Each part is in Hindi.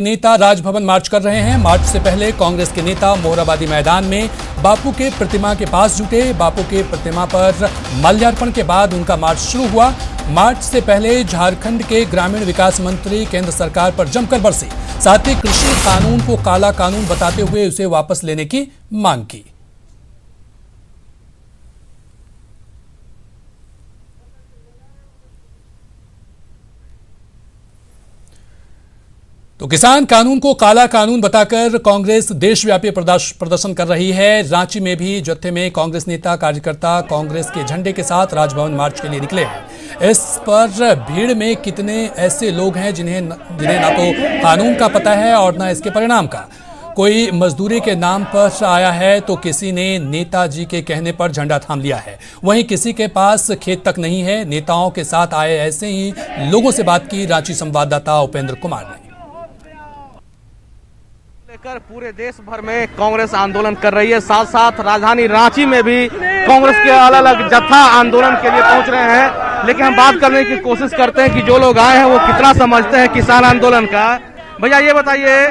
नेता राजभवन मार्च कर रहे हैं। मार्च से पहले कांग्रेस के नेता मोहराबादी मैदान में बापू के प्रतिमा के पास जुटे। बापू के प्रतिमा पर माल्यार्पण के बाद उनका मार्च शुरू हुआ। मार्च से पहले झारखंड के ग्रामीण विकास मंत्री केंद्र सरकार पर जमकर बरसे। साथ ही कृषि कानून को काला कानून बताते हुए उसे वापस लेने की मांग की। तो किसान कानून को काला कानून बताकर कांग्रेस देशव्यापी प्रदर्शन कर रही है। रांची में भी जत्थे में कांग्रेस नेता कार्यकर्ता कांग्रेस के झंडे के साथ राजभवन मार्च के लिए निकले हैं। इस पर भीड़ में कितने ऐसे लोग हैं जिन्हें ना तो कानून का पता है और ना इसके परिणाम का। कोई मजदूरी के नाम पर आया है तो किसी ने नेताजी के कहने पर झंडा थाम लिया है। वहीं किसी के पास खेत तक नहीं है। नेताओं के साथ आए ऐसे ही लोगों से बात की रांची संवाददाता उपेंद्र कुमार ने। लेकर पूरे देश भर में कांग्रेस आंदोलन कर रही है। साथ साथ राजधानी रांची में भी कांग्रेस के अलग अलग जत्था आंदोलन के लिए पहुंच रहे हैं। लेकिन हम बात करने की कोशिश करते हैं कि जो लोग आए हैं वो कितना समझते हैं किसान आंदोलन का। भैया ये बताइए,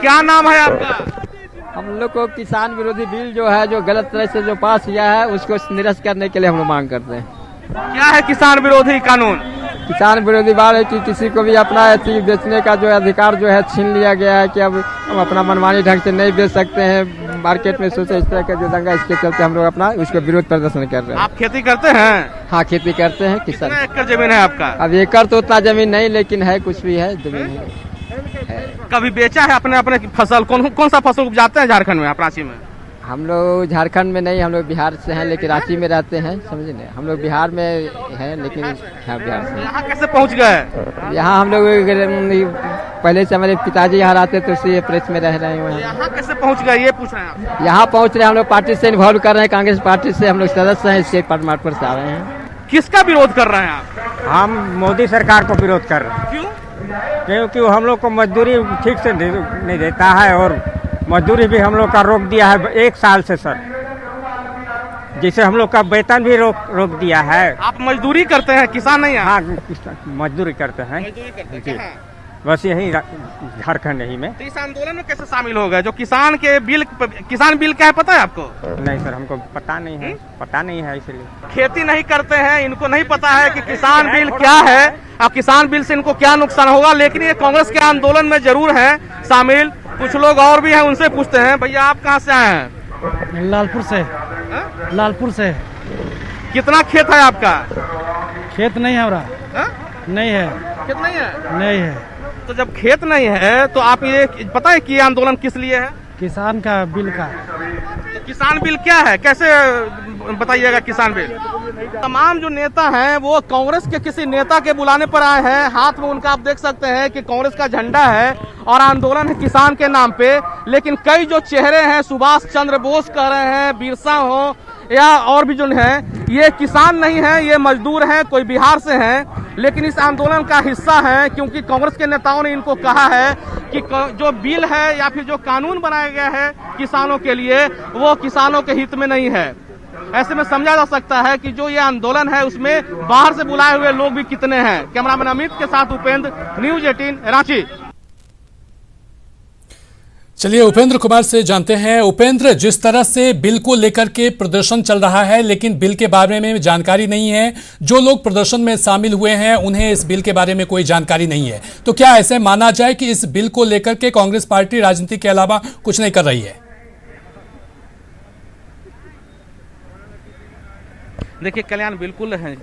क्या नाम है आपका? हम लोग को किसान विरोधी बिल जो है, जो गलत तरह से जो पास किया है, उसको निरस्त करने के लिए हम लोग मांग करते हैं। क्या है किसान विरोधी कानून? किसान विरोधी बात है कि किसी को भी अपना चीज बेचने का जो अधिकार जो है छीन लिया गया है कि अब हम अपना मनमानी ढंग से नहीं बेच सकते हैं। मार्केट में सोचे इस तरह का जो दंगा, इसके चलते हम लोग अपना उसको विरोध प्रदर्शन कर रहे हैं। आप खेती करते हैं? हाँ, खेती करते हैं। किसान। कितना एकड़ जमीन है आपका? अब एकड़ तो उतना जमीन नहीं, लेकिन है, कुछ भी है, जमीन है। कभी बेचा है अपने फसल? कौन सा फसल उपजाते हैं झारखंड में, आप रांची में? हम लोग झारखंड में नहीं, हम लोग बिहार से हैं, लेकिन रांची में रहते हैं, समझे ना। हम लोग बिहार में हैं, लेकिन हाँ, बिहार से। यहाँ कैसे पहुँच गए? यहाँ हम लोग पहले से हमारे पिताजी यहाँ रहते तो इसी प्रेस में रह रहे हैं। यहाँ कैसे पहुँच गए ये पूछ रहे हैं आप? यहाँ पहुँच रहे हैं, हम लोग पार्टी से इन्वॉल्व कर रहे हैं। कांग्रेस पार्टी से हम लोग सदस्य हैं, इसके मार्ग पर से आ रहे हैं। किसका विरोध कर रहे हैं आप? हम मोदी सरकार को विरोध कर रहे हैं। क्यों? क्योंकि वो हम लोग को मजदूरी ठीक से नहीं देता है और मजदूरी भी हम लोग का रोक दिया है 1 साल से सर। जिसे हम लोग का वेतन भी रोक दिया है। आप मजदूरी करते हैं, किसान नहीं है? हाँ, मजदूरी करते हैं। मजदूरी करते हैं। कहाँ? बस यही झारखंड ही में। तो इस आंदोलन में कैसे शामिल हो गए? जो किसान बिल क्या है पता है आपको? नहीं सर, हमको पता नहीं है। पता नहीं है, इसलिए खेती नहीं करते हैं, इनको नहीं पता है कि किसान बिल क्या है और किसान बिल से इनको क्या नुकसान होगा। लेकिन ये कांग्रेस के आंदोलन में जरूर है शामिल। कुछ लोग और भी हैं, उनसे पूछते हैं। भैया आप कहाँ से आए हैं? लालपुर से। लालपुर से। कितना खेत है आपका? खेत नहीं है हमारा। नहीं है। खेत नहीं है? नहीं है। तो जब खेत नहीं है तो आप ये पता है कि ये आंदोलन किस लिए है? किसान का बिल का। तो किसान बिल क्या है, कैसे बताइएगा किसान बिल? तमाम जो नेता हैं वो कांग्रेस के किसी नेता के बुलाने पर आए हैं। हाथ में उनका आप देख सकते हैं कि कांग्रेस का झंडा है और आंदोलन है किसान के नाम पे। लेकिन कई जो चेहरे हैं, सुभाष चंद्र बोस कह रहे हैं, बिरसा हो या और भी जो हैं, ये किसान नहीं है, ये मजदूर हैं, कोई बिहार से हैं। लेकिन इस आंदोलन का हिस्सा है क्योंकि कांग्रेस के नेताओं ने इनको कहा है कि जो बिल है या फिर जो कानून बनाया गया है किसानों के लिए, वो किसानों के हित में नहीं है। ऐसे में समझा जा सकता है कि जो ये आंदोलन है उसमें बाहर से बुलाए हुए लोग भी कितने हैं। कैमरामैन अमित के साथ उपेंद्र, न्यूज 18 रांची। चलिए उपेंद्र कुमार से जानते हैं। उपेंद्र, जिस तरह से बिल को लेकर के प्रदर्शन चल रहा है लेकिन बिल के बारे में जानकारी नहीं है, जो लोग प्रदर्शन में शामिल हुए हैं उन्हें इस बिल के बारे में कोई जानकारी नहीं है, तो क्या ऐसे माना जाए कि इस बिल को लेकर के कांग्रेस पार्टी राजनीति के अलावा कुछ नहीं कर रही है? देखिए कल्याण, बिल्कुल है,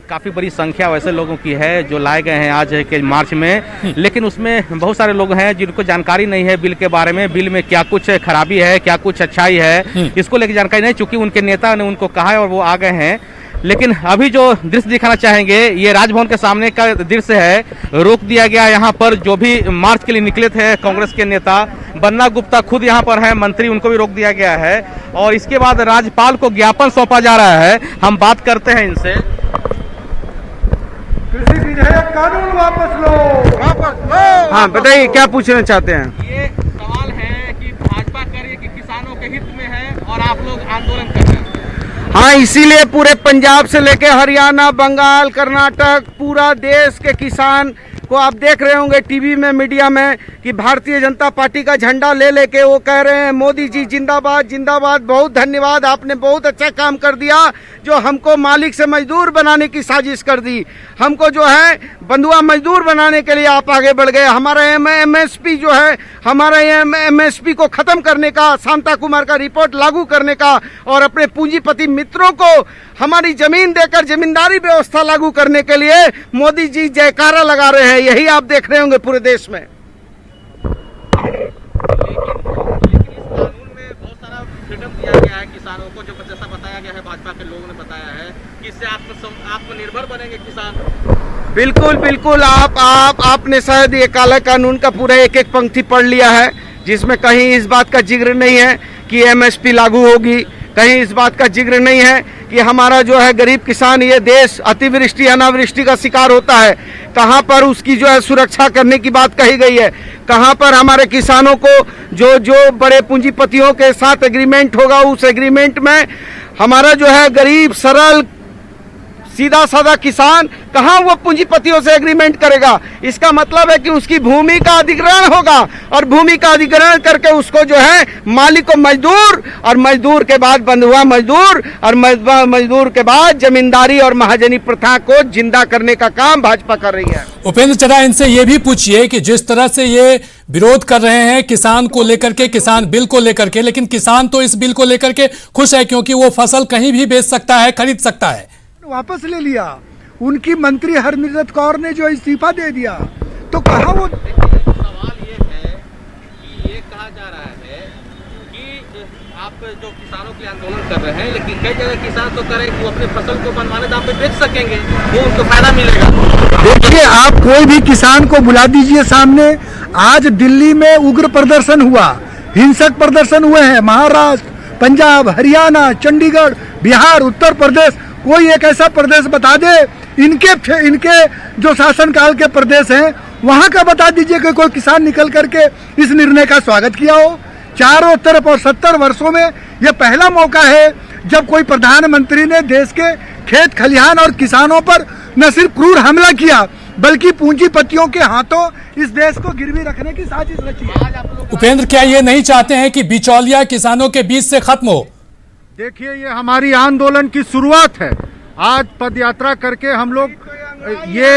काफ़ी बड़ी संख्या वैसे लोगों की है जो लाए गए हैं आज के मार्च में। लेकिन उसमें बहुत सारे लोग हैं जिनको जानकारी नहीं है बिल के बारे में। बिल में क्या कुछ खराबी है, क्या कुछ अच्छाई है, इसको लेकर जानकारी नहीं, चूंकि उनके नेता ने उनको कहा है और वो आ गए हैं। लेकिन अभी जो दृश्य दिखाना चाहेंगे, ये राजभवन के सामने का दृश्य है। रोक दिया गया यहाँ पर जो भी मार्च के लिए निकले थे कांग्रेस के नेता। बन्ना गुप्ता खुद यहाँ पर हैं, मंत्री, उनको भी रोक दिया गया है। और इसके बाद राज्यपाल को ज्ञापन सौंपा जा रहा है। हम बात करते हैं इनसे। कृषि विधेयक कानून वापस लो। हाँ बताइए, क्या पूछना चाहते हैं? ये सवाल है कि भाजपा कर रही है कि किसानों के हित में है और आप लोग आंदोलन कर रहे हैं। हाँ, इसीलिए पूरे पंजाब से लेके हरियाणा, बंगाल, कर्नाटक, पूरा देश के किसान को आप देख रहे होंगे टीवी में, मीडिया में, कि भारतीय जनता पार्टी का झंडा ले लेके वो कह रहे हैं मोदी जी जिंदाबाद जिंदाबाद, बहुत धन्यवाद, आपने बहुत अच्छा काम कर दिया, जो हमको मालिक से मजदूर बनाने की साजिश कर दी, हमको जो है बंधुआ मजदूर बनाने के लिए आप आगे बढ़ गए, हमारा एमएसपी जो है, हमारे एमएसपी को खत्म करने का, शांता कुमार का रिपोर्ट लागू करने का, और अपने पूंजीपति मित्रों को हमारी जमीन देकर जमींदारी व्यवस्था लागू करने के लिए मोदी जी जयकारा लगा रहे हैं। यही आप देख रहे होंगे पूरे देश में। फ्रीडम दिया गया है किसानों को, जो जैसा बताया गया है, भाजपा के लोगों ने बताया है कि इससे आत्मनिर्भर बनेंगे किसान। बिल्कुल बिल्कुल, आपने शायद ये काला कानून का पूरा एक एक पंक्ति पढ़ लिया है, जिसमें कहीं इस बात का जिक्र नहीं है कि एमएसपी लागू होगी, कहीं इस बात का जिक्र नहीं है कि हमारा जो है गरीब किसान ये देश अतिवृष्टि अनावृष्टि का शिकार होता है, कहाँ पर उसकी जो है सुरक्षा करने की बात कही गई है, कहाँ पर हमारे किसानों को जो बड़े पूंजीपतियों के साथ एग्रीमेंट होगा, उस एग्रीमेंट में हमारा जो है गरीब सरल सीधा साधा किसान कहाँ वो पूंजीपतियों से एग्रीमेंट करेगा। इसका मतलब है कि उसकी भूमि का अधिग्रहण होगा, और भूमि का अधिग्रहण करके उसको जो है मालिक को मजदूर, और मजदूर के बाद बंधुआ मजदूर, और मजदूर के बाद जमींदारी और महाजनी प्रथा को जिंदा करने का काम भाजपा कर रही है। उपेंद्र चड्ढा, इनसे ये भी पूछिए कि जिस तरह से ये विरोध कर रहे हैं किसान को लेकर के, किसान बिल को लेकर के, लेकिन किसान तो इस बिल को लेकर के खुश है क्योंकि वो फसल कहीं भी बेच सकता है, खरीद सकता है। वापस ले लिया, उनकी मंत्री हरसिमरत कौर ने जो इस्तीफा दे दिया, तो कहा वो सवाल ये है कि ये कहा जा रहा है कि आप जो किसानों के लिए आंदोलन कर रहे हैं, लेकिन कई जगह किसान तो करें कि वो अपने फसल को मनमाने दाम पे बेच सकेंगे, वो उनको फायदा मिलेगा। देखिए, आप कोई भी किसान को बुला दीजिए सामने। आज दिल्ली में उग्र प्रदर्शन हुआ, हिंसक प्रदर्शन हुए हैं, महाराष्ट्र, पंजाब, हरियाणा, चंडीगढ़, बिहार, उत्तर प्रदेश, कोई एक ऐसा प्रदेश बता दे, इनके जो शासनकाल के प्रदेश हैं वहां का बता दीजिए कि कोई किसान निकल करके इस निर्णय का स्वागत किया हो। चारों तरफ, और 70 वर्षों में यह पहला मौका है जब कोई प्रधानमंत्री ने देश के खेत खलिहान और किसानों पर न सिर्फ क्रूर हमला किया, बल्कि पूंजीपतियों के हाथों इस देश को गिरवी रखने की साजिश रची है। उपेंद्र, क्या ये नहीं चाहते हैं कि बिचौलिया किसानों के बीच से खत्म हो? देखिए, ये हमारी आंदोलन की शुरुआत है। आज पद यात्रा करके हम लोग ये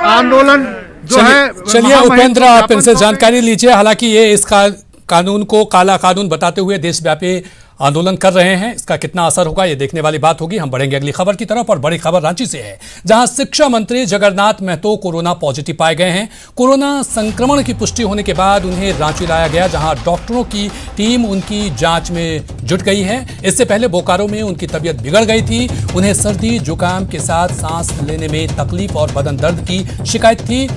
आंदोलन जो है। चलिए उपेंद्र, आप इनसे जानकारी लीजिए। हालांकि ये इस कानून को काला कानून बताते हुए देशव्यापी आंदोलन कर रहे हैं, इसका कितना असर होगा ये देखने वाली बात होगी। हम बढ़ेंगे अगली खबर की तरफ, और बड़ी खबर रांची से है, जहां शिक्षा मंत्री जगन्नाथ महतो कोरोना पॉजिटिव पाए गए हैं। कोरोना संक्रमण की पुष्टि होने के बाद उन्हें रांची लाया गया, जहां डॉक्टरों की टीम उनकी जांच में जुट गई है। इससे पहले बोकारो में उनकी तबीयत बिगड़ गई थी, उन्हें सर्दी जुकाम के साथ सांस लेने में तकलीफ और बदन दर्द की शिकायत थी।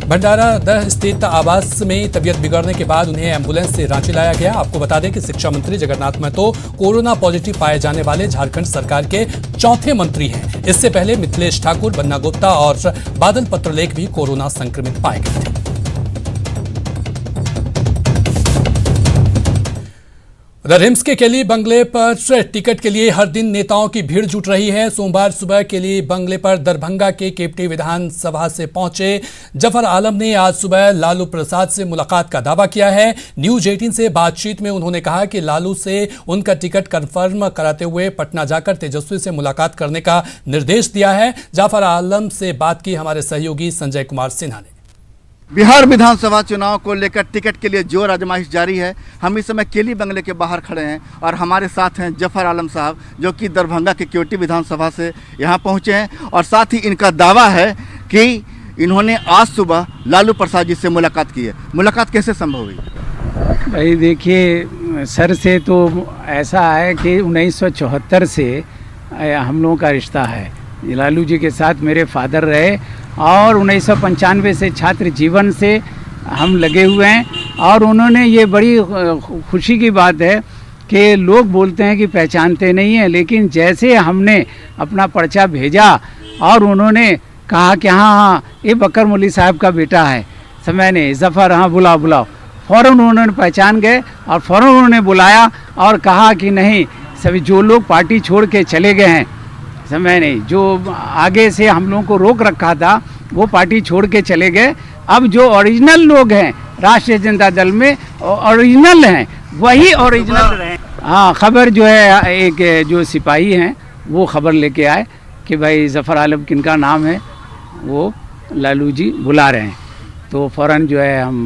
भंडारा दह स्थित आवास में तबीयत बिगड़ने के बाद उन्हें एम्बुलेंस से रांची लाया गया। आपको बता दें कि शिक्षा मंत्री जगन्नाथ महतो कोरोना पॉजिटिव पाए जाने वाले झारखंड सरकार के चौथे मंत्री हैं। इससे पहले मिथिलेश ठाकुर, बन्ना गुप्ता और बादल पत्रलेख भी कोरोना संक्रमित पाए गए थे। रिम्स के केली बंगले पर टिकट के लिए हर दिन नेताओं की भीड़ जुट रही है। सोमवार सुबह केली बंगले पर दरभंगा के केवटी विधानसभा से पहुंचे जफर आलम ने आज सुबह लालू प्रसाद से मुलाकात का दावा किया है। न्यूज 18 से बातचीत में उन्होंने कहा कि लालू से उनका टिकट कंफर्म कराते हुए पटना जाकर तेजस्वी से मुलाकात करने का निर्देश दिया है। जाफर आलम से बात की हमारे सहयोगी संजय कुमार सिन्हा ने। बिहार विधानसभा चुनाव को लेकर टिकट के लिए जोर आजमाइश जारी है। हम इस समय केली बंगले के बाहर खड़े हैं और हमारे साथ हैं जफर आलम साहब, जो कि दरभंगा के केवटी विधानसभा से यहाँ पहुँचे हैं, और साथ ही इनका दावा है कि इन्होंने आज सुबह लालू प्रसाद जी से मुलाकात की है। मुलाकात कैसे संभव हुई? भाई देखिए, सर से तो ऐसा है कि 1974 से हम लोगों का रिश्ता है। लालू जी के साथ मेरे फादर रहे, और 1995 से छात्र जीवन से हम लगे हुए हैं। और उन्होंने, ये बड़ी खुशी की बात है कि लोग बोलते हैं कि पहचानते नहीं हैं, लेकिन जैसे हमने अपना पर्चा भेजा और उन्होंने कहा कि हाँ ये बकर मौली साहब का बेटा है, समय नहीं जफ़र, हाँ बुलाओ, फ़ौरन उन्होंने पहचान गए और फ़ौरन उन्होंने बुलाया और कहा कि नहीं, सभी जो लोग पार्टी छोड़ के चले गए हैं, समय नहीं, जो आगे से हम लोगों को रोक रखा था वो पार्टी छोड़ के चले गए। अब जो ओरिजिनल लोग हैं राष्ट्रीय जनता दल में, ओरिजिनल हैं, वही ओरिजिनल रहे। हाँ, खबर जो है, एक जो सिपाही हैं वो खबर लेके आए कि भाई ज़फ़र आलम किनका नाम है, वो लालू जी बुला रहे हैं। तो फ़ौरन जो है हम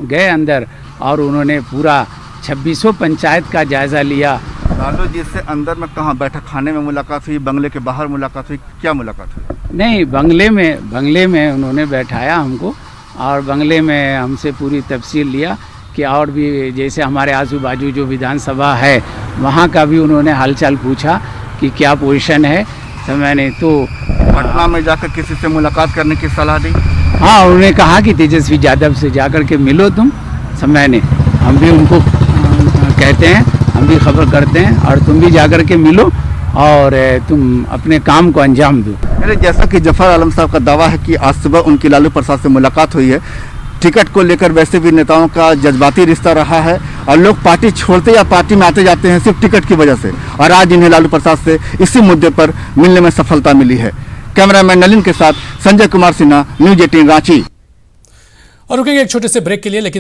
गए अंदर और उन्होंने पूरा 2600 पंचायत का जायज़ा लिया। लालू जी से अंदर में कहाँ, बैठक खाने में मुलाकात हुई, बंगले के बाहर मुलाकात हुई, क्या मुलाकात हुई? नहीं, बंगले में उन्होंने बैठाया हमको और बंगले में हमसे पूरी तफसील लिया कि और भी जैसे हमारे आजू बाजू जो विधानसभा है वहाँ का भी उन्होंने हालचाल पूछा कि क्या पोजीशन है। तो मैंने तो पटना में जाकर किसी से मुलाकात करने की सलाह दी। हाँ, उन्होंने कहा कि तेजस्वी यादव से जाकर के मिलो तुम। समय ने हम भी उनको कहते हैं, हम भी खबर करते हैं और तुम भी जाकर के मिलो और तुम अपने काम को अंजाम दो। जैसा कि जफर आलम साहब का दावा है कि आज सुबह उनकी लालू प्रसाद से मुलाकात हुई है, टिकट को लेकर वैसे भी नेताओं का जज्बाती रिश्ता रहा है और लोग पार्टी छोड़ते या पार्टी में आते जाते हैं सिर्फ टिकट की वजह से, और आज इन्हें लालू प्रसाद से इसी मुद्दे पर मिलने में सफलता मिली है। कैमरामैन नलिन के साथ संजय कुमार सिन्हा, न्यूज़ 18 रांची। और रुकेंगे एक छोटे से ब्रेक के लिए, लेकिन